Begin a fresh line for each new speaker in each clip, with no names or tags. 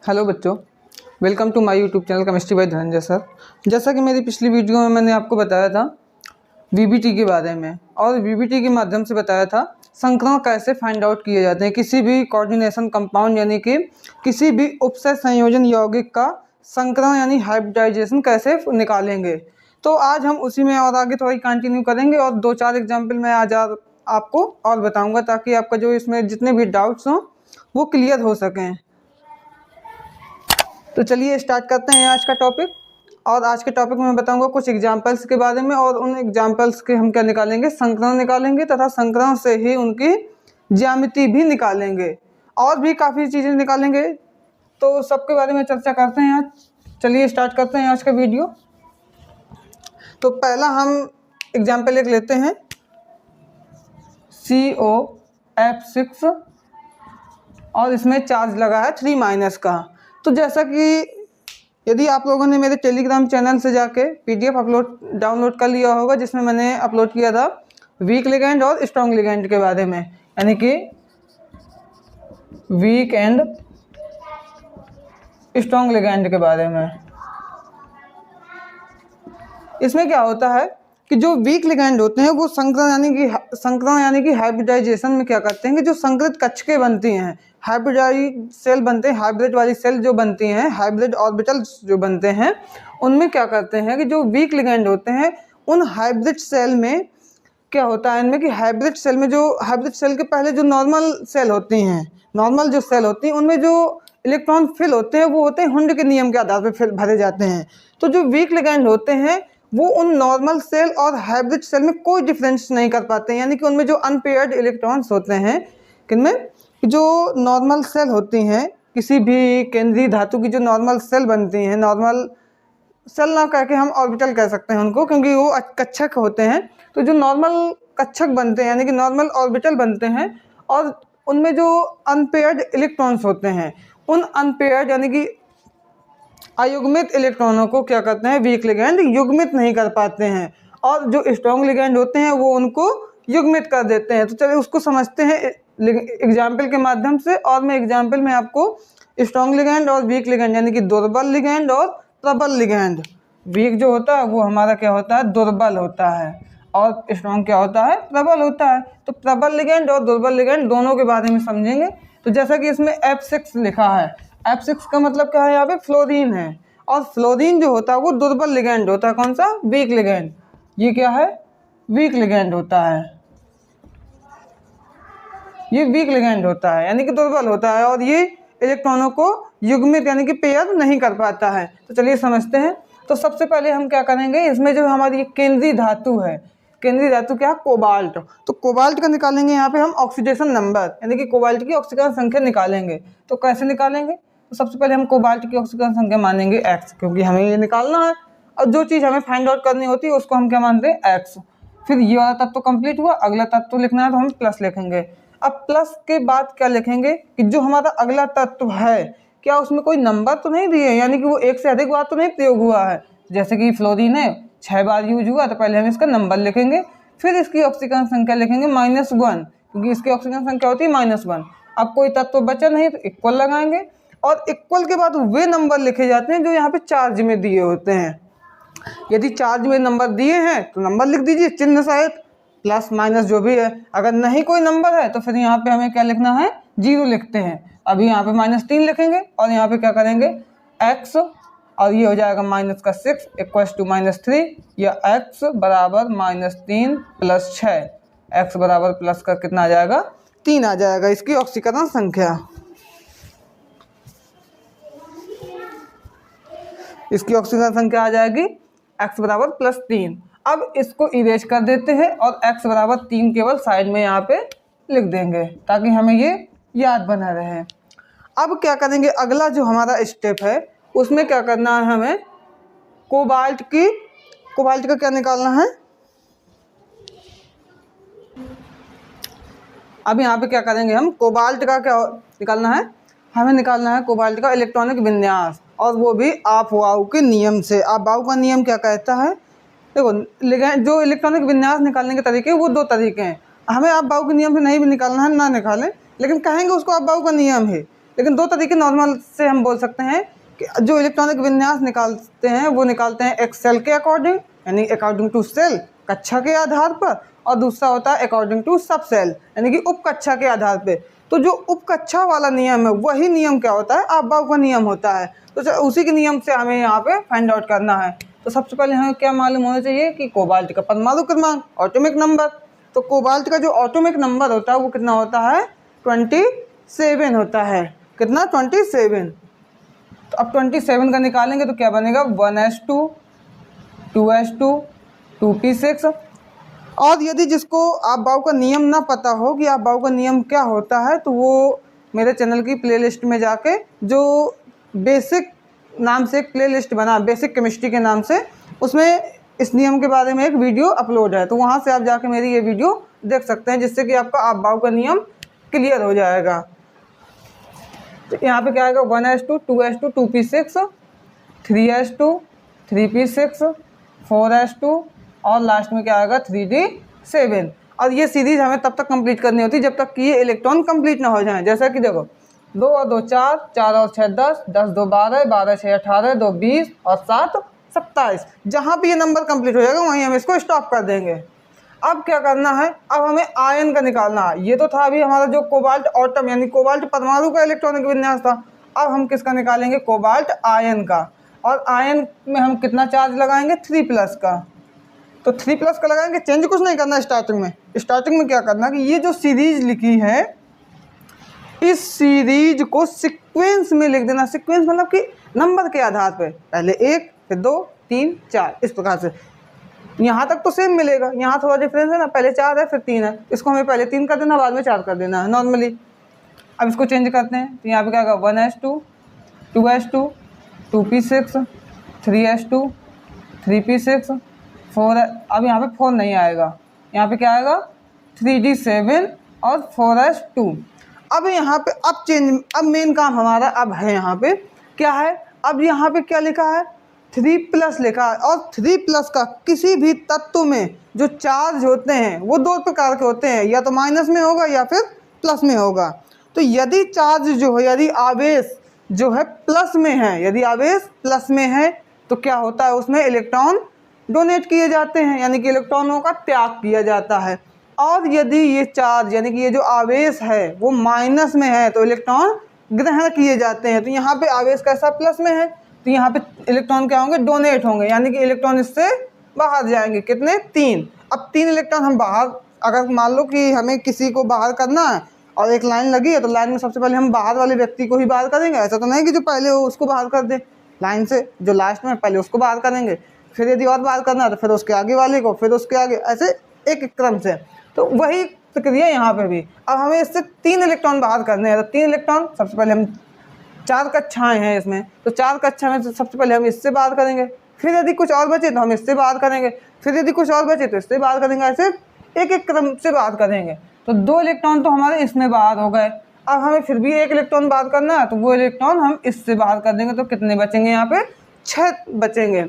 Hello बच्चों, welcome to my YouTube channel chemistry by Dhananjay sir. जैसा कि मेरी पिछली वीडियो में मैंने आपको बताया था वीबीटी के बारे में, और वीबीटी के माध्यम से बताया था संक्रमण कैसे फाइंड आउट किए जाते हैं, किसी भी कोऑर्डिनेशन कंपाउंड यानी कि किसी भी उपसय संयोजन यौगिक का संक्रमण यानी हाइब्रिडाइजेशन कैसे निकालेंगे। तो आज हम उसी में और आगे थोड़ी कंटिन्यू करेंगे और 2-4 एग्जाम्पल मैं आज आपको और बताऊँगा ताकि आपका जो इसमें जितने भी डाउट्स हों वो क्लियर हो सकें। तो चलिए स्टार्ट करते हैं आज का टॉपिक। और आज के टॉपिक में मैं बताऊंगा कुछ एग्जाम्पल्स के बारे में, और उन एग्जाम्पल्स के हम क्या निकालेंगे, संक्रमण निकालेंगे तथा संक्रमण से ही उनकी ज्यामिति भी निकालेंगे और भी काफ़ी चीज़ें निकालेंगे। तो सबके बारे में चर्चा करते हैं आज। चलिए स्टार्ट करते हैं आज का वीडियो। तो पहला हम एग्जाम्पल एक लेते हैं COF6 और इसमें चार्ज लगा है 3- का। तो जैसा कि यदि आप लोगों ने मेरे टेलीग्राम चैनल से जाके PDF डाउनलोड कर लिया होगा, जिसमें मैंने अपलोड किया था वीक लिगैंड और स्ट्रॉन्ग लिगैंड के बारे में, यानी कि वीक एंड स्ट्रॉन्ग लिगैंड के बारे में। इसमें क्या होता है कि जो वीक लिगैंड होते हैं वो संक्रमण यानी कि हाइब्रिडाइजेशन में क्या करते हैं कि जो संकरित कक्षकें बनती हैं, हाइब्रिडाइज सेल बनते हैं, हाइब्रिड वाली सेल जो बनती हैं, हाइब्रिड ऑर्बिटल जो बनते हैं, उनमें क्या करते हैं कि जो वीक लिगैंड होते हैं उन हाइब्रिड सेल में क्या होता है इनमें कि हाइब्रिड सेल में जो हाइब्रिड सेल के पहले जो नॉर्मल सेल होती हैं, नॉर्मल जो सेल होती हैं उनमें जो इलेक्ट्रॉन फिल होते हैं वो होते हैं हुंड के नियम के आधार पर फिल भरे जाते हैं। तो जो वीक लिगैंड होते हैं वो उन नॉर्मल सेल और हाइब्रिड सेल में कोई डिफरेंस नहीं कर पाते हैं, यानी कि उनमें जो अनपेयर्ड इलेक्ट्रॉन्स होते हैं, किनमें, जो नॉर्मल सेल होती हैं, किसी भी केंद्रीय धातु की जो नॉर्मल सेल बनती हैं, नॉर्मल सेल ना कह के हम ऑर्बिटल कह सकते हैं उनको, क्योंकि वो कक्षक होते हैं। तो जो नॉर्मल कक्षक बनते हैं यानी कि नॉर्मल ऑर्बिटल बनते हैं, और उनमें जो अनपेयर्ड इलेक्ट्रॉन्स होते हैं, उन अनपेयर्ड यानी कि अयुग्मित इलेक्ट्रॉनों को क्या करते हैं, वीक लिगैंड युग्मित नहीं कर पाते हैं, और जो स्ट्रॉन्ग लिगैंड होते हैं वो उनको युग्मित कर देते हैं। तो चलिए उसको समझते हैं एग्जाम्पल के माध्यम से। और मैं एग्जाम्पल में आपको स्ट्रॉन्ग लिगैंड और वीक लिगैंड यानी कि दुर्बल लिगैंड और प्रबल लिगैंड, वीक जो होता है वो हमारा क्या होता है, दुर्बल होता है, और स्ट्रॉन्ग क्या होता है, प्रबल होता है। तो प्रबल लिगैंड और दुर्बल लिगैंड दोनों के बारे में समझेंगे। तो जैसा कि इसमें F6 लिखा है, F6 का मतलब क्या है, यहाँ पे फ्लोरीन है, और फ्लोरीन जो होता है वो दुर्बल लिगैंड होता है। कौन सा, वीक लिगैंड। ये क्या है, वीक लिगैंड होता है, ये वीक लिगैंड होता है यानी कि दुर्बल होता है, और ये इलेक्ट्रॉनों को युग्मित यानी कि पेयर नहीं कर पाता है। तो चलिए समझते हैं। तो सबसे पहले हम क्या करेंगे, इसमें जो हमारी केंद्रीय धातु है, केंद्रीय धातु क्या है, कोबाल्ट। तो कोबाल्ट का निकालेंगे यहाँ पे हम ऑक्सीडेशन नंबर, यानी कि कोबाल्ट की ऑक्सीकरण संख्या निकालेंगे। तो कैसे निकालेंगे, तो सबसे पहले हम कोबाल्ट की ऑक्सीकरण संख्या मानेंगे x, क्योंकि हमें ये निकालना है, और जो चीज़ हमें फाइंड आउट करनी होती है उसको हम क्या मानते हैं, x। फिर ये वाला तत्व कंप्लीट हुआ, अगला तत्व लिखना है तो हम प्लस लिखेंगे। अब प्लस के बाद क्या लिखेंगे कि जो हमारा अगला तत्व है क्या उसमें कोई नंबर तो नहीं दिए, यानी कि वो एक से अधिक बार तो नहीं प्रयोग हुआ है। जैसे कि फ्लोरीन है 6 बार यूज हुआ, तो पहले हम इसका नंबर लिखेंगे, फिर इसकी ऑक्सीकरण संख्या लिखेंगे -1, क्योंकि इसकी ऑक्सीकरण संख्या होती है -1। अब कोई तत्व बचा नहीं तो इक्वल लगाएंगे, और इक्वल के बाद वे नंबर लिखे जाते हैं जो यहाँ पे चार्ज में दिए होते हैं। यदि चार्ज में नंबर दिए हैं तो नंबर लिख दीजिए, चिन्ह सहित, प्लस माइनस जो भी है। अगर नहीं कोई नंबर है तो फिर यहाँ पे हमें क्या लिखना है, 0 लिखते हैं। अभी यहाँ पे -3 लिखेंगे, और यहाँ पे क्या करेंगे, x, और ये हो जाएगा -6 = -3, या x बराबर -3 + 6, x बराबर प्लस का कितना आ जाएगा, 3 आ जाएगा इसकी ऑक्सीकरण संख्या। इसकी ऑक्सीकरण संख्या आ जाएगी x बराबर +3। अब इसको इरेज कर देते हैं और x बराबर 3 केवल साइड में यहाँ पे लिख देंगे ताकि हमें ये याद बना रहे। अब क्या करेंगे, अगला जो हमारा स्टेप है उसमें क्या करना है, हमें कोबाल्ट का क्या निकालना है। अब यहाँ पे क्या करेंगे, हम कोबाल्ट का क्या निकालना है, हमें निकालना है कोबाल्ट का इलेक्ट्रॉनिक विन्यास, और वो भी आप-वाऊ के नियम से। आप-वाऊ का नियम क्या कहता है, देखो लिगैंड जो इलेक्ट्रॉनिक विन्यास निकालने के तरीके वो 2 तरीके हैं। हमें आप-वाऊ के नियम से नहीं भी निकालना है ना निकालें, लेकिन कहेंगे उसको आप-वाऊ का नियम है, लेकिन दो तरीके नॉर्मल से हम बोल सकते हैं कि जो इलेक्ट्रॉनिक विन्यास निकालते हैं वो निकालते हैं एक सेल के अकॉर्डिंग, यानी अकॉर्डिंग टू सेल, कक्षा के आधार पर, और दूसरा होता है अकॉर्डिंग टू सब सेल, यानी कि उप कक्षा के आधार पे। तो जो उप कक्षा वाला नियम है वही नियम क्या होता है, आपबाउ का नियम होता है। तो उसी के नियम से हमें यहाँ पे फाइंड आउट करना है। तो सबसे पहले हमें क्या मालूम होना चाहिए कि कोबाल्ट का परमाणु क्रमांक, एटॉमिक नंबर। तो कोबाल्ट का जो एटॉमिक नंबर होता है वो कितना होता है, 27 होता है। कितना, 27। तो अब 27 का निकालेंगे तो क्या बनेगा, 1s2 2s2 2p6। और यदि जिसको आपबाउ का नियम ना पता हो कि आपबाउ का नियम क्या होता है, तो वो मेरे चैनल की प्लेलिस्ट में जाके जो बेसिक नाम से एक प्लेलिस्ट बना, बेसिक केमिस्ट्री के नाम से, उसमें इस नियम के बारे में एक वीडियो अपलोड है। तो वहाँ से आप जाके मेरी ये वीडियो देख सकते हैं, जिससे कि आपका आपबाउ का नियम क्लियर हो जाएगा। तो यहाँ पे क्या आएगा, 1s2 2s2 2p6 3s2 3p6 4s2 और लास्ट में क्या आएगा, 3d7। और ये सीरीज हमें तब तक कंप्लीट करनी होती है जब तक कि ये इलेक्ट्रॉन कंप्लीट ना हो जाए। जैसा कि देखो 2 और 2 4, 4 और 6 10, 10 2 12, 12 6 18, 2 20 और 7 27। जहाँ भी ये नंबर कंप्लीट हो जाएगा वहीं हम इसको स्टॉप कर देंगे। अब क्या करना है, अब हमें आयन का निकालना है। ये तो था अभी हमारा जो कोबाल्ट एटम यानी कोबाल्ट परमाणु का इलेक्ट्रॉनिक विन्यास था। अब हम किसका निकालेंगे, कोबाल्ट आयन का। और आयन में हम कितना चार्ज लगाएंगे, 3+ का। तो 3+ का लगाएंगे, चेंज कुछ नहीं करना। स्टार्टिंग में क्या करना कि ये जो सीरीज लिखी है इस सीरीज को सीक्वेंस में लिख देना। सीक्वेंस मतलब कि नंबर के आधार पे, पहले 1 फिर 2 3 4, इस प्रकार से। यहाँ तक तो सेम मिलेगा, यहाँ थोड़ा डिफरेंस है ना, पहले 4 है फिर 3 है। इसको हमें पहले 3 कर देना, बाद में 4 कर देना है नॉर्मली। अब इसको चेंज करते हैं तो यहाँ पे क्या होगा, 1s2 2s2 2p6 3s2 3p6 4। अब यहाँ पे 4 नहीं आएगा, यहाँ पे क्या आएगा, 3d7 और 4s2। अब यहाँ पे अब मेन काम हमारा अब है यहाँ पे क्या है, अब यहाँ पे क्या लिखा है, 3+ लिखा है। और 3+ का किसी भी तत्व में जो चार्ज होते हैं वो 2 प्रकार के होते हैं, या तो माइनस में होगा या फिर प्लस में होगा। तो यदि चार्ज जो है, यदि आवेश जो है प्लस में है, यदि आवेश प्लस में है तो क्या होता है, उसमें इलेक्ट्रॉन डोनेट किए जाते हैं, यानी कि इलेक्ट्रॉनों का त्याग किया जाता है। और यदि ये चार्ज यानी कि ये जो आवेश है वो माइनस में है तो इलेक्ट्रॉन ग्रहण किए जाते हैं। तो यहाँ पे आवेश कैसा, प्लस में है, तो यहाँ पे इलेक्ट्रॉन क्या होंगे, डोनेट होंगे, यानी कि इलेक्ट्रॉन इससे बाहर जाएंगे। कितने, 3। अब 3 इलेक्ट्रॉन हम बाहर, अगर मान लो कि हमें किसी को बाहर करना है और एक लाइन लगी है तो लाइन में सबसे पहले हम बाहर वाले व्यक्ति को ही बाहर करेंगे। ऐसा तो नहीं कि जो पहले हो उसको बाहर कर दे, लाइन से जो लास्ट में पहले उसको बाहर करेंगे, फिर यदि और बाहर करना है तो फिर उसके आगे वाले को, फिर उसके आगे, ऐसे एक क्रम से। तो वही प्रक्रिया यहाँ पे भी। अब हमें इससे 3 इलेक्ट्रॉन बाहर करने हैं। तो 3 इलेक्ट्रॉन सबसे पहले हम 4 कक्षाएँ हैं इसमें, तो 4 कक्षा में सबसे पहले हम इससे बाहर करेंगे, फिर यदि कुछ और बचे तो हम इससे बाहर करेंगे, फिर यदि कुछ और बचे तो इससे बाहर करेंगे, ऐसे एक क्रम से बाहर करेंगे। तो 2 इलेक्ट्रॉन तो हमारे इसमें बाहर हो गए। अब हमें फिर भी 1 इलेक्ट्रॉन बाहर करना है, तो वो इलेक्ट्रॉन हम इससे बाहर कर देंगे। तो कितने बचेंगे, यहाँ पे 6 बचेंगे।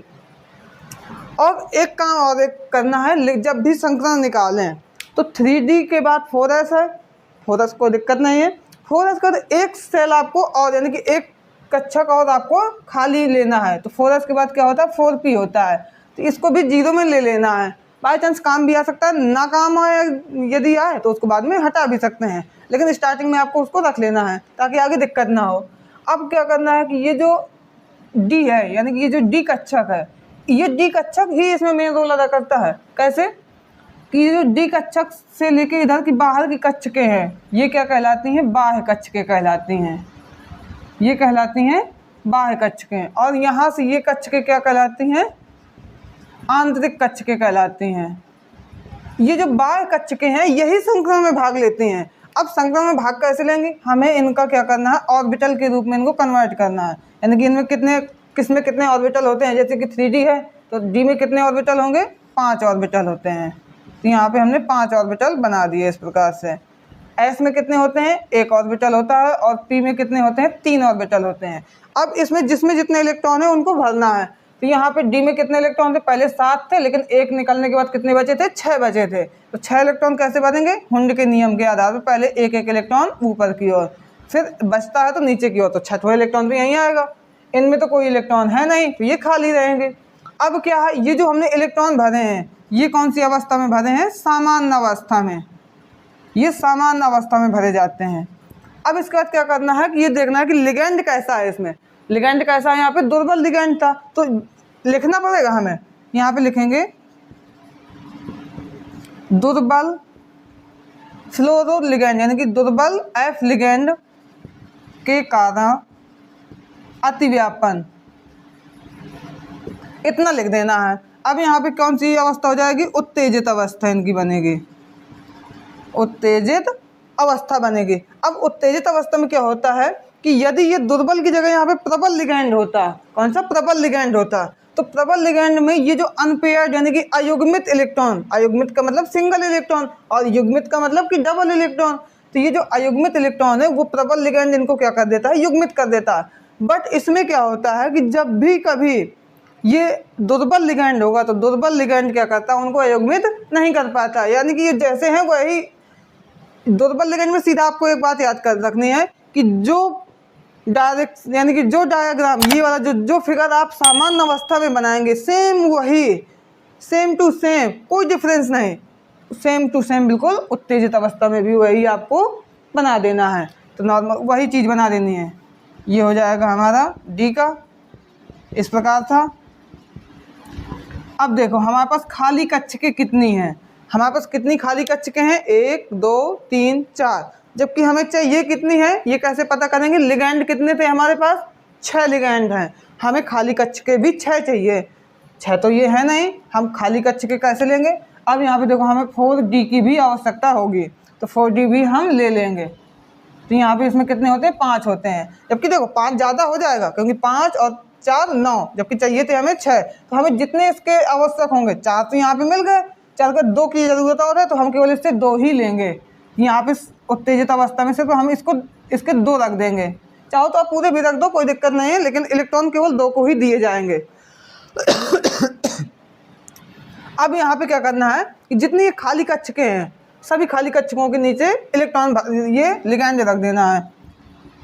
और एक काम और एक करना है, जब भी संक्रमण निकालें तो 3D के बाद 4s है, 4s को दिक्कत नहीं है। 4s का तो एक सेल आपको और, यानी कि एक कक्षा का और आपको खाली लेना है। तो 4s के बाद क्या होता है, 4p होता है। तो इसको भी 0 में ले लेना है। बाई चांस काम भी आ सकता है, ना काम आए, यदि आए तो उसको बाद में हटा भी सकते हैं, लेकिन स्टार्टिंग में आपको उसको रख लेना है ताकि आगे दिक्कत ना हो। अब क्या करना है कि ये जो D है, यानी कि ये जो D कक्षक है, ये D कक्षक ही इसमें मेन रोल अदा करता है। कैसे कि ये जो D कक्षक से लेके इधर की बाहर की कक्षकें हैं, ये क्या कहलाती हैं, बाह्य कक्षकें कहलाती हैं। ये कहलाती हैं बाह्य कक्षकें। और यहाँ से ये कक्षकें क्या कहलाती हैं, आंतरिक कक्षकें कहलाती हैं। ये जो बाह्य कक्षकें हैं यही संक्रमण में भाग लेती हैं। अब संक्रमण में भाग कैसे लेंगे, हमें इनका क्या करना है, ऑर्बिटल के रूप में इनको कन्वर्ट करना है। यानी कि इनमें किसमें कितने ऑर्बिटल होते हैं, जैसे कि 3D है तो D में कितने ऑर्बिटल होंगे, 5 ऑर्बिटल होते हैं। तो यहाँ पे हमने 5 ऑर्बिटल बना दिए इस प्रकार से। S में कितने होते हैं, 1 ऑर्बिटल होता है। और P में कितने होते हैं, 3 ऑर्बिटल होते हैं। अब इसमें जिसमें जितने इलेक्ट्रॉन है उनको भरना है। तो यहाँ पे D में कितने इलेक्ट्रॉन थे, पहले 7 थे, लेकिन 1 निकलने के बाद कितने बचे थे, 6 बचे थे। तो 6 इलेक्ट्रॉन कैसे भरेंगे, हुंड के नियम के आधार पर, पहले एक इलेक्ट्रॉन ऊपर की ओर, फिर बचता है तो नीचे की ओर, तो छठवां इलेक्ट्रॉन भी यहीं आएगा। इनमें तो कोई इलेक्ट्रॉन है नहीं, तो ये खाली रहेंगे। अब क्या है, ये जो हमने इलेक्ट्रॉन भरे हैं ये कौन सी अवस्था में भरे हैं, सामान्य अवस्था में, ये सामान्य अवस्था में भरे जाते हैं। अब इसके बाद क्या करना है कि ये देखना है कि लिगैंड कैसा है, इसमें लिगैंड कैसा है। यहाँ पे दुर्बल लिगैंड था तो लिखना पड़ेगा हमें, यहाँ पे लिखेंगे दुर्बल फ्लोरो लिगैंड, यानी कि दुर्बल एफ लिगैंड के कारण अतिव्यापन, इतना लिख देना है। अब यहाँ पे कौन सी अवस्था हो जाएगी, उत्तेजित अवस्था इनकी बनेगी, उत्तेजित अवस्था बनेगी। अब उत्तेजित अवस्था में क्या होता है कि यदि ये दुर्बल की जगह यहाँ पे प्रबल लिगैंड होता, कौन सा, प्रबल लिगैंड होता, तो प्रबल लिगैंड में ये जो अनपेयर्ड यानी कि अयुग्मित इलेक्ट्रॉन, अयुग्मित का मतलब सिंगल इलेक्ट्रॉन और युग्मित का मतलब कि डबल इलेक्ट्रॉन, तो ये जो अयुग्मित इलेक्ट्रॉन है वो प्रबल लिगैंड इनको क्या कर देता है, युग्मित कर देता है। बट इसमें क्या होता है कि जब भी कभी ये दुर्बल लिगैंड होगा तो दुर्बल लिगैंड क्या करता है, उनको अयुग्मित नहीं कर पाता, यानी कि ये जैसे हैं वही। दुर्बल लिगैंड में सीधा आपको एक बात याद कर रखनी है कि जो डायरेक्ट यानी कि जो डायग्राम ये वाला जो फिगर आप सामान्य अवस्था में बनाएंगे सेम वही, सेम टू सेम, कोई डिफरेंस नहीं, सेम टू सेम बिल्कुल उत्तेजित अवस्था में भी वही आपको बना देना है। तो नॉर्मल वही चीज़ बना देनी है। ये हो जाएगा हमारा डी का, इस प्रकार था। अब देखो हमारे पास खाली कक्षकें कितनी हैं, हमारे पास कितनी खाली कक्षकें हैं, 1 2 3 4, जबकि हमें चाहिए कितनी है, ये कैसे पता करेंगे, लिगैंड कितने थे हमारे पास, 6 लिगैंड हैं, हमें खाली कक्षकें भी 6 चाहिए, 6 तो ये है नहीं, हम खाली कक्षकें कैसे लेंगे। अब यहाँ पे देखो हमें 4D की भी आवश्यकता होगी, तो 4D भी हम ले लेंगे। तो यहाँ पे इसमें कितने होते हैं, 5 होते हैं, जबकि देखो 5 ज़्यादा हो जाएगा क्योंकि 5 और 4 9, जबकि चाहिए थे हमें 6, तो हमें जितने इसके आवश्यक होंगे 4 तो यहाँ पे मिल गए, 4 का 2 की ज़रूरत और है तो हम केवल इससे 2 ही लेंगे। यहाँ पे उत्तेजित अवस्था में से तो हम इसके 2 रख देंगे, चाहो तो आप पूरे भी रख दो, कोई दिक्कत नहीं है, लेकिन इलेक्ट्रॉन केवल 2 को ही दिए जाएंगे। अब यहाँ पे क्या करना है कि जितनी ये खाली कक्षकें हैं सभी खाली कक्षकों के नीचे इलेक्ट्रॉन ये लिगैंड रख देना है,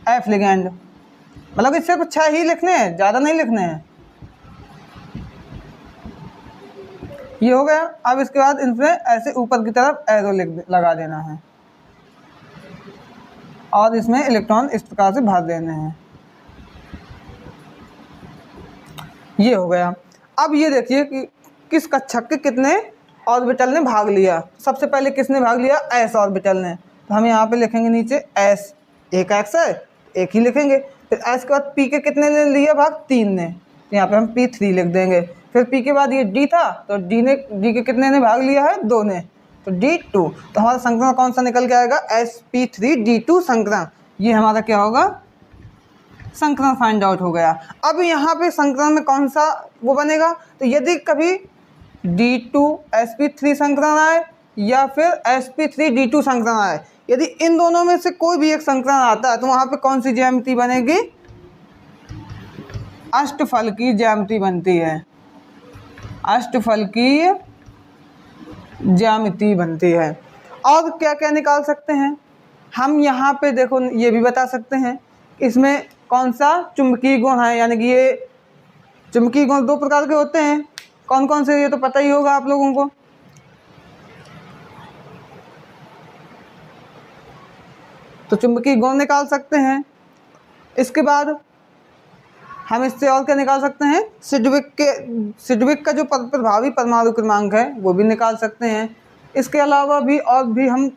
एफ लिगैंड, मतलब इससे कुछ 6 ही लिखने हैं, ज़्यादा नहीं लिखने हैं। ये हो गया। अब इसके बाद इनसे ऐसे ऊपर की तरफ एरो लगा देना है और इसमें इलेक्ट्रॉन इस प्रकार से भर देने हैं। ये हो गया। अब ये देखिए कि किस कक्षक के कितने ऑर्बिटल ने भाग लिया। सबसे पहले किसने भाग लिया, एस ऑर्बिटल ने, तो हम यहाँ पे लिखेंगे नीचे एस, एक एक्स है एक ही लिखेंगे। फिर एस के बाद पी के कितने ने लिया भाग, 3 ने, तो यहाँ पे हम P3 लिख देंगे। फिर पी के बाद ये डी था तो डी के कितने ने भाग लिया है, 2 ने, तो D2। तो हमारा संक्रमण कौन सा निकल के आएगा, sp3d2 संक्रमण। ये हमारा क्या होगा, संक्रमण फाइंड आउट हो गया। अब यहाँ पे संक्रमण में कौन सा वो बनेगा, तो यदि कभी D2sp3 संक्रमण आए या फिर sp3d2 संक्रमण आए, यदि इन दोनों में से कोई भी एक संक्रमण आता है तो वहाँ पे कौन सी ज्यामिति बनेगी, अष्टफल की ज्यामिति बनती है, अष्टफल की ज्यामिति बनती है। और क्या क्या निकाल सकते हैं हम, यहाँ पे देखो ये भी बता सकते हैं इसमें कौन सा चुंबकीय गुण है, यानी कि ये चुंबकीय गुण 2 प्रकार के होते हैं, कौन कौन से, ये तो पता ही होगा आप लोगों को। तो चुंबकीय गुण निकाल सकते हैं। इसके बाद हम इससे और क्या निकाल सकते हैं, सिडविक का जो प्रभावी परमाणु क्रमांक है वो भी निकाल सकते हैं। इसके अलावा भी और भी हम,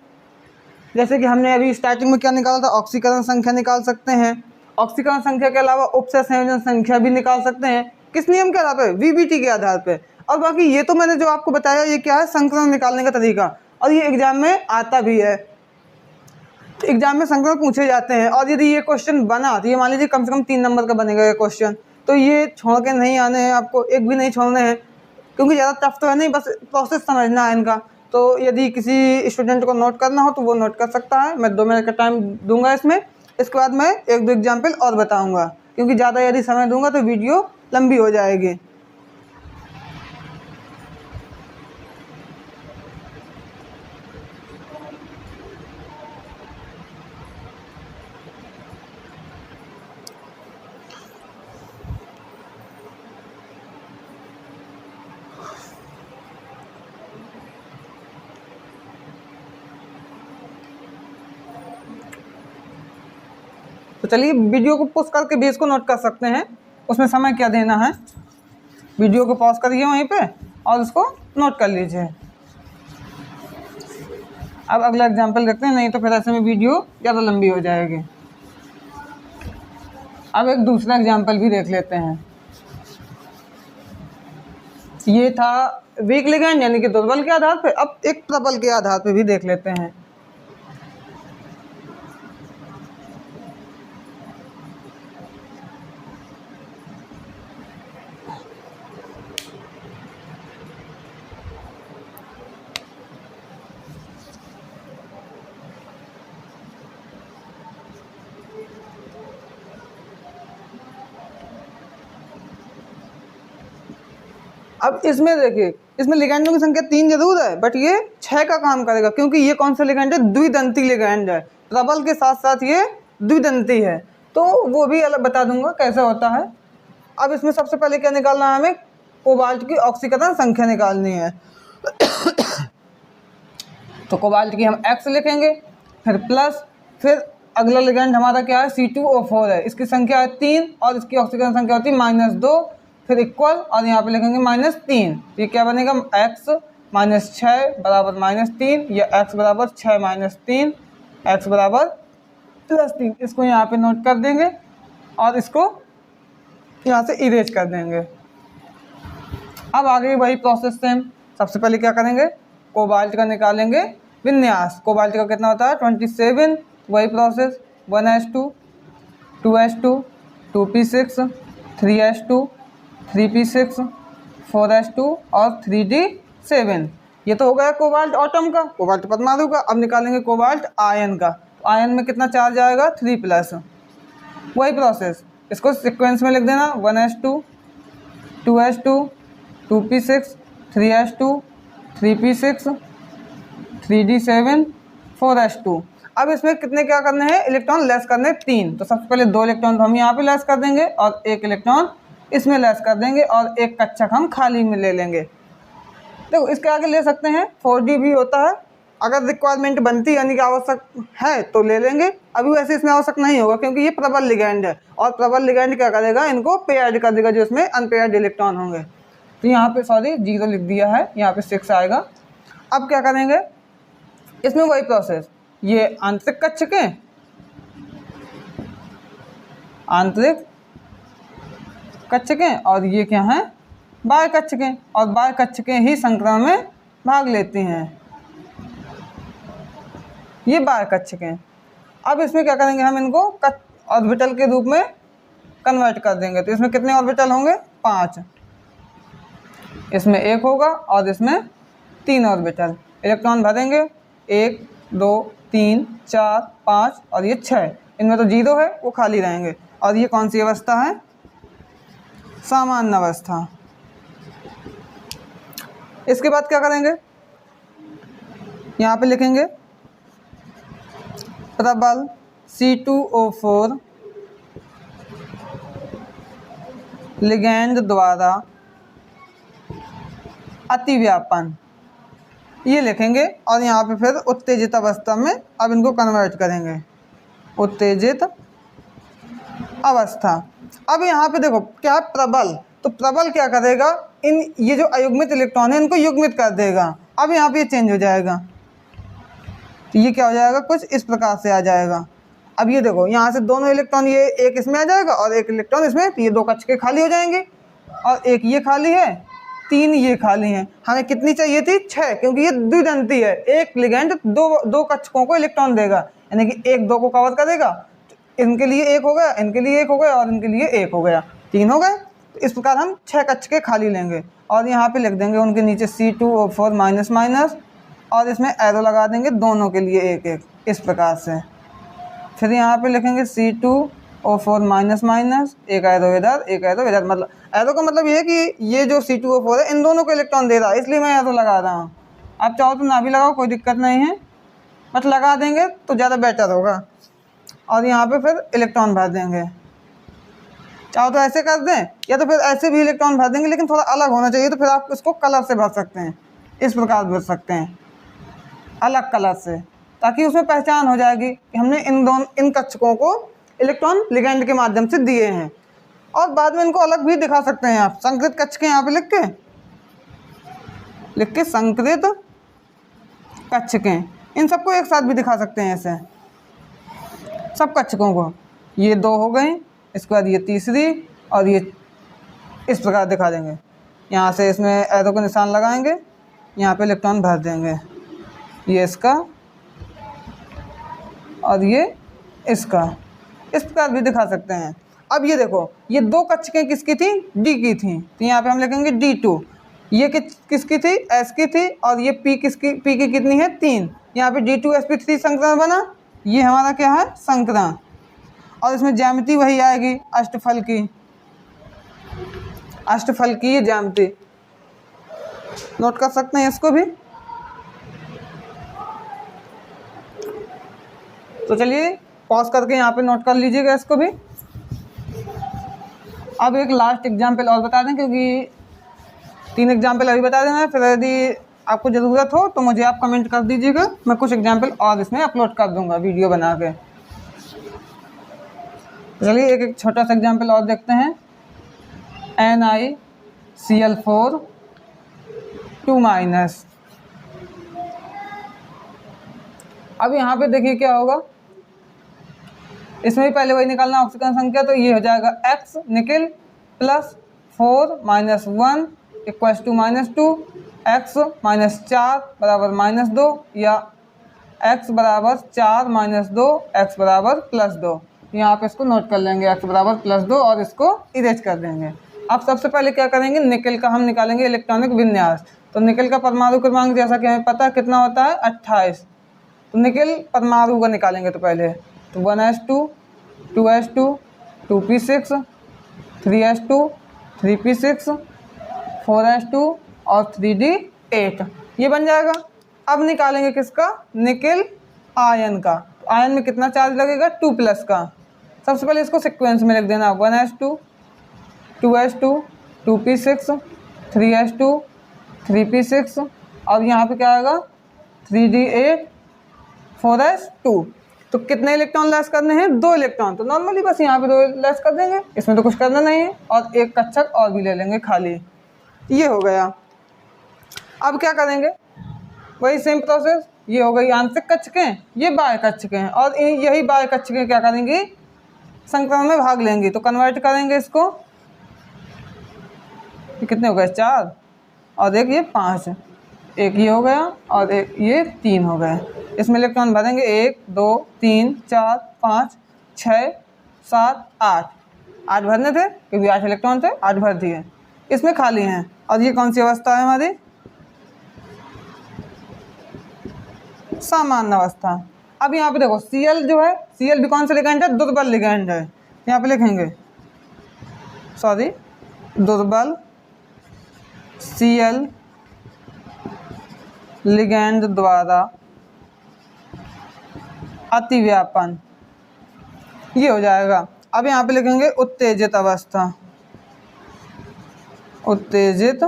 जैसे कि हमने अभी स्टार्टिंग में क्या निकाला था, ऑक्सीकरण संख्या निकाल सकते हैं। ऑक्सीकरण संख्या के अलावा उपसंयोजन संख्या भी निकाल सकते हैं। किस नियम के आधार पर, VBT के आधार पर। और बाकी ये तो मैंने जो आपको बताया ये क्या है, संक्रमण निकालने का तरीका, और ये एग्जाम में आता भी है, एग्जाम में संक्रमण पूछे जाते हैं। और यदि ये क्वेश्चन बना तो ये मान लीजिए कम से कम 3 नंबर का बनेगा ये क्वेश्चन, तो ये छोड़ के नहीं आने हैं आपको, एक भी नहीं छोड़ने हैं, क्योंकि ज़्यादा टफ तो है नहीं, बस प्रोसेस समझना है इनका। तो यदि किसी स्टूडेंट को नोट करना हो तो वो नोट कर सकता है, मैं 2 मिनट का टाइम दूंगा इसमें। इसके बाद मैं 1-2 एग्जाम्पल और बताऊंगा, क्योंकि ज़्यादा यदि समय दूंगा तो वीडियो लंबी हो जाएगी। तो चलिए वीडियो को पॉज करके भी इसको नोट कर सकते हैं, उसमें समय क्या देना है। वीडियो को पॉज करिए वहीं पे और उसको नोट कर लीजिए। अब अगला एग्जाम्पल देखते हैं, नहीं तो फिर ऐसे में वीडियो ज़्यादा लंबी हो जाएगी। अब एक दूसरा एग्जाम्पल भी देख लेते हैं। ये था वीक लिगेंड यानी कि दुर्बल के आधार पे, अब एक प्रबल के आधार पे भी देख लेते हैं। अब इसमें देखिए, इसमें लिगेंडों की संख्या 3 जरूर है, बट ये 6 का काम करेगा, क्योंकि ये कौन सा लिगेंड है, द्विदंती लिगेंड है। प्रबल के साथ साथ ये द्विदंती है, तो वो भी अलग बता दूंगा कैसे होता है। अब इसमें सबसे पहले क्या निकालना है, हमें कोबाल्ट की ऑक्सीकरण संख्या निकालनी है। तो कोबाल्ट की हम X लिखेंगे, फिर प्लस, फिर अगला लिगेंड हमारा क्या है, C2O4 है, इसकी संख्या है 3 और इसकी ऑक्सीकरण संख्या होती है -2, फिर इक्वल और यहाँ पे लिखेंगे -3। ये क्या बनेगा, x -6 बराबर -3 या x बराबर 6 -3, x बराबर +3। इसको यहाँ पे नोट कर देंगे और इसको यहाँ से इरेज कर देंगे। अब आगे वही प्रोसेस सेम। सबसे पहले क्या करेंगे, कोबाल्ट का निकालेंगे विन्यास। कोबाल्ट का कितना होता है 27, वही process 1s2 2s2 2p6 3s2 3p6 4s2 और 3d7। ये तो हो गया कोबाल्ट एटम का, कोबाल्ट परमाणु का। अब निकालेंगे कोबाल्ट आयन का। आयन में कितना चार्ज आएगा 3+। वही प्रोसेस, इसको सीक्वेंस में लिख देना 1s2 2s2 2p6 3s2 3p6 3d7 4s2। अब इसमें कितने क्या करने हैं, इलेक्ट्रॉन लेस करने 3। तो सबसे पहले 2 इलेक्ट्रॉन तो हम यहाँ पे लेस कर देंगे और 1 इलेक्ट्रॉन इसमें लेस कर देंगे और एक कक्षक हम खाली में ले लेंगे। देखो इसके आगे ले सकते हैं 4d भी होता है, अगर रिक्वायरमेंट बनती यानी कि आवश्यक है तो ले लेंगे। अभी वैसे इसमें आवश्यक नहीं होगा क्योंकि ये प्रबल लिगेंड है और प्रबल लिगेंड क्या करेगा, इनको पेयर्ड कर देगा जो इसमें अनपेयर्ड इलेक्ट्रॉन होंगे। तो यहाँ पे 0 लिख दिया है, यहाँ पे 6 आएगा। अब क्या करेंगे, इसमें वही प्रोसेस, ये आंतरिक कक्षकें, आंतरिक कक्षकें और ये क्या हैं, बाह्य कक्षकें, और बाह्य कक्षकें ही संक्रमण में भाग लेती हैं, ये बाह्य कक्षकें। अब इसमें क्या करेंगे, हम इनको ऑर्बिटल के रूप में कन्वर्ट कर देंगे। तो इसमें कितने ऑर्बिटल होंगे, 5। इसमें 1 होगा और इसमें 3 ऑर्बिटल। इलेक्ट्रॉन भरेंगे 1 2 3 4 5 और ये 6। इनमें तो 0 है, वो खाली रहेंगे। और ये कौन सी अवस्था है, सामान्य अवस्था। इसके बाद क्या करेंगे, यहाँ पे लिखेंगे प्रबल C2O4 लिगैंड द्वारा अतिव्यापन, ये लिखेंगे। और यहाँ पे फिर उत्तेजित अवस्था में अब इनको कन्वर्ट करेंगे, उत्तेजित अवस्था। अब यहाँ पे देखो क्या है, प्रबल, तो प्रबल क्या करेगा, इन ये जो अयुग्मित इलेक्ट्रॉन है इनको युग्मित कर देगा। अब यहाँ पे ये चेंज हो जाएगा, तो ये क्या हो जाएगा, कुछ इस प्रकार से आ जाएगा। अब ये देखो यहाँ से दोनों इलेक्ट्रॉन, ये एक इसमें आ जाएगा और एक इलेक्ट्रॉन इसमें, तो ये 2 कक्षकें खाली हो जाएंगे और एक ये खाली है, 3 ये खाली हैं। हमें कितनी चाहिए थी, 6, क्योंकि ये द्विदंती है। एक लिगेंड दो कक्षकों को इलेक्ट्रॉन देगा, यानी कि 1 2 को कवर करेगा। तो इनके लिए 1 हो गया, इनके लिए 1 हो गया और इनके लिए 1 हो गया, 3 हो गए। तो इस प्रकार हम 6 कक्षकें खाली लेंगे और यहाँ पे लिख देंगे उनके नीचे C2O4 और इसमें एरो लगा देंगे दोनों के लिए 1 1 इस प्रकार से। फिर यहाँ पे लिखेंगे C2O4 एक एरो इधर, एक एरो इधर। मतलब एरो का मतलब ये है कि ये जो C2O4 है इन दोनों को इलेक्ट्रॉन दे रहा है, इसलिए मैं एरो लगा रहा हूँ। आप चाहो तो ना भी लगाओ, कोई दिक्कत नहीं है, बट लगा देंगे तो ज़्यादा बेटर होगा। और यहाँ पे फिर इलेक्ट्रॉन भर देंगे, चाहो तो ऐसे कर दें या तो फिर ऐसे भी इलेक्ट्रॉन भर देंगे, लेकिन थोड़ा अलग होना चाहिए। तो फिर आप इसको कलर से भर सकते हैं, इस प्रकार भर सकते हैं अलग कलर से, ताकि उसमें पहचान हो जाएगी कि हमने इन कक्षकों को इलेक्ट्रॉन लिगैंड के माध्यम से दिए हैं। और बाद में इनको अलग भी दिखा सकते हैं आप, संकृत कक्षकें यहाँ पे लिख के संकृत कक्षकें, इन सबको एक साथ भी दिखा सकते हैं ऐसे, सब कक्षकों को। ये 2 हो गई, इसके बाद ये तीसरी, और ये इस प्रकार दिखा देंगे। यहाँ से इसमें एरो का निशान लगाएंगे, यहाँ पे इलेक्ट्रॉन भर देंगे, ये इसका और ये इसका, इस प्रकार भी दिखा सकते हैं। अब ये देखो, ये 2 कक्षकें किसकी थी, डी की थी, तो यहाँ पे हम लिखेंगे D2। ये किसकी थी, S की थी, और ये P की कितनी है, 3। यहाँ पे D2sp3 संकरण बना, ये हमारा क्या है, संकरण। और इसमें ज्यामिति वही आएगी अष्टफल की, अष्टफल की ये ज्यामिति, नोट कर सकते हैं इसको भी। तो चलिए पॉज करके यहाँ पे नोट कर लीजिएगा इसको भी। अब एक लास्ट एग्जाम्पल और बता दें, क्योंकि 3 एग्जाम्पल अभी बता देना है, फिर यदि आपको ज़रूरत हो तो मुझे आप कमेंट कर दीजिएगा, मैं कुछ एग्जाम्पल और इसमें अपलोड कर दूंगा वीडियो बना के। चलिए एक छोटा सा एग्जाम्पल और देखते हैं। NiCl4 2-। अब यहाँ पे देखिए क्या होगा, इसमें भी पहले वही निकालना ऑक्सीजन संख्या, तो ये हो जाएगा X निकल प्लस 4 - 1 = -2, X - 4 बराबर -2, या X बराबर 4 - 2, X बराबर +2। यहाँ पे इसको नोट कर लेंगे, X बराबर +2, और इसको इरेज कर देंगे। अब सबसे पहले क्या करेंगे, निकल का हम निकालेंगे इलेक्ट्रॉनिक विन्यास। तो निकल का परमाणु क्रमांक जैसा कि हमें पता कितना होता है, 28। तो निकल परमाणु का निकालेंगे, तो पहले तो 1s2 2s2 2p6 3s2 3p6 4s2 और 3d8, ये बन जाएगा। अब निकालेंगे किसका, निकल आयन का। तो आयन में कितना चार्ज लगेगा, 2+ का। सबसे पहले इसको सीक्वेंस में लिख देना, 1s2 2s2 2p6 3s2 3p6, और यहाँ पे क्या आएगा 3d8 4s2। तो कितने इलेक्ट्रॉन लेस करने हैं, 2 इलेक्ट्रॉन। तो नॉर्मली बस यहाँ पे 2 लेस कर देंगे, इसमें तो कुछ करना नहीं है, और एक कक्षक और भी ले लेंगे खाली, ये हो गया। अब क्या करेंगे, वही सेम प्रोसेस, ये हो गई आंतरिक कक्षकें, ये बाह्य कक्षकें, और यही बाह्य कक्षकें क्या करेंगी, संक्रमण में भाग लेंगी। तो कन्वर्ट करेंगे इसको, ये कितने हो गए, 4, और एक ये 5, एक ये हो गया, और एक ये 3 हो गए। इसमें इलेक्ट्रॉन भरेंगे 1 2 3 4 5 6 7 8 भरने थे, क्योंकि 8 इलेक्ट्रॉन थे, 8 भर दिए। इसमें खाली हैं। और ये कौन सी अवस्था है हमारी, सामान्य अवस्था। अब यहाँ पे देखो Cl जो है, Cl भी कौन सा लिगैंड है, दुर्बल लिगैंड है। यहाँ पे लिखेंगे, सॉरी, दुर्बल Cl लिगैंड द्वारा अतिव्यापन, ये हो जाएगा। अब यहाँ पे लिखेंगे उत्तेजित अवस्था, उत्तेजित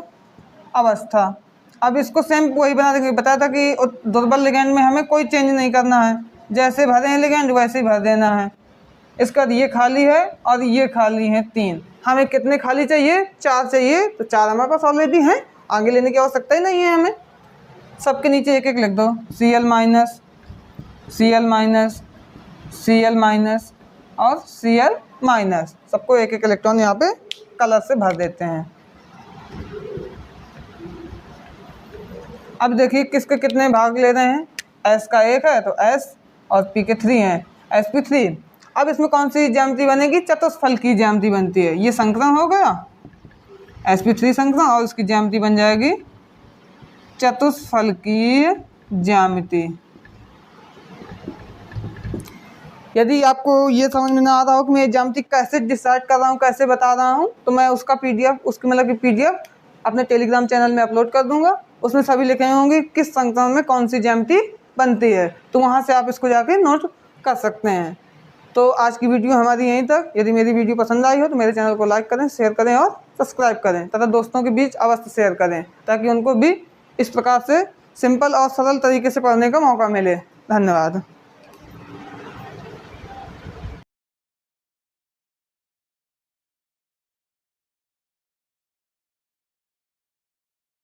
अवस्था। अब इसको सेम वही बना देंगे, बताया था कि दुर्बल लिगैंड में हमें कोई चेंज नहीं करना है, जैसे भरे हैं लिगैंड वैसे ही भर देना है। इसका ये खाली है और ये खाली है 3, हमें कितने खाली चाहिए, 4 चाहिए, तो 4 हमारे पास ऑलरेडी हैं, आगे लेने की आवश्यकता ही नहीं है हमें। सबके नीचे एक एक लिख दो, Cl minus Cl minus Cl minus और Cl माइनस, सबको एक एक इलेक्ट्रॉन यहाँ पे कलर से भर देते हैं। अब देखिए किसके कितने भाग ले रहे हैं, S का 1 है तो S, और P के 3 हैं, sp3। अब इसमें कौन सी ज्यामिति बनेगी, चतुष्फल की ज्यामिति बनती है। ये संकरण हो गया sp3 संकरण, और उसकी ज्यामिति बन जाएगी चतुष्फल की ज्यामिति। यदि आपको ये समझ में ना आ रहा हो कि मैं ज्यामिति कैसे डिसाइड कर रहा हूँ, कैसे बता रहा हूँ, तो मैं उसका PDF, उसकी मतलब कि PDF अपने टेलीग्राम चैनल में अपलोड कर दूंगा। उसमें सभी लिखे होंगे किस संक्रमण में कौन सी ज्यामिति बनती है, तो वहाँ से आप इसको जाके नोट कर सकते हैं। तो आज की वीडियो हमारी यहीं तक। यदि मेरी वीडियो पसंद आई हो तो मेरे चैनल को लाइक करें, शेयर करें और सब्सक्राइब करें, तथा दोस्तों के बीच अवश्य शेयर करें, ताकि उनको भी इस प्रकार से सिंपल और सरल तरीके से पढ़ने का मौका मिले। धन्यवाद।